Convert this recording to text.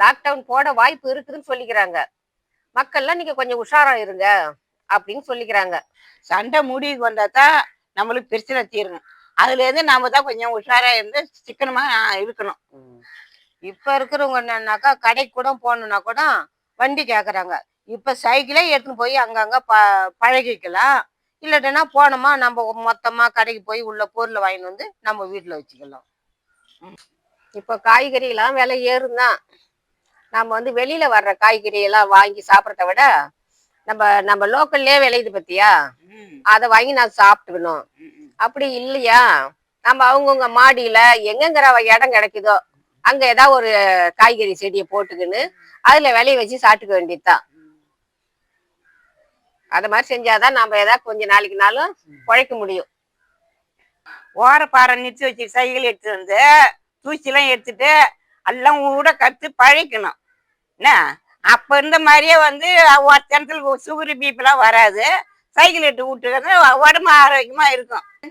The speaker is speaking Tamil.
லாக்டவுன் போட வாய்ப்பு இருக்குதுன்னு சொல்லிக்கிறாங்க. மக்கள்லாம் நீங்க கொஞ்சம் உஷாரா இருங்க அப்படின்னு சொல்லிக்கிறாங்க. சண்டை முடிவுக்கு வந்தா தான் நம்மளுக்கு பிரச்சனை தீரணும். அதுல இருந்து நாம தான் கொஞ்சம் உஷாரா இருந்து சிக்கனமா இருக்கணும். இப்ப இருக்கிறவங்க என்னன்னாக்கா கடைக்கு கூட போகணும்னா கூட வண்டி கேக்குறாங்க. இப்ப சைக்கிளே எடுத்துன்னு போய் அங்கங்க பழகிக்கலாம். இல்லாட்டினா போனோமா நம்ம மொத்தமா கடைக்கு போய் உள்ள பொருளை வாங்கிட்டு வந்து நம்ம வீட்டுல வச்சுக்கலாம். இப்ப காய்கறி எல்லாம் விலை ஏறும்தான். நம்ம வந்து வெளியில வர்ற காய்கறி எல்லாம் வாங்கி சாப்பிடறத விட நம்ம நம்ம லோக்கல்லே விளையுது பத்தியா, அதை வாங்கி நான் சாப்பிட்டுக்கணும். அப்படி இல்லையா, நம்ம அவங்கவுங்க மாடியில எங்கெங்கிற இடம் கிடைக்குதோ அங்க ஏதாவது ஒரு காய்கறி செடியை போட்டுக்கின்னு அதுல விளைய வச்சு சாப்பிட்டுக்க வேண்டியதுதான். அது மாதிரி செஞ்சாதான் நம்ம ஏதாவது கொஞ்ச நாளைக்குனாலும் உழைக்க முடியும். ஓரப்பாறை நிறுத்தி வச்சு சைக்கிள் எடுத்துட்டு வந்து தூசிலாம் எடுத்துட்டு எல்லாம் கூட கற்று பழக்கணும். என்ன அப்ப இருந்த மாதிரியே வந்து ஒருத்தனத்துல சுகரு பிபிலாம் வராது. சைக்கிள் எடுத்து விட்டுக்கிறது உடம்பு ஆரோக்கியமா இருக்கும்.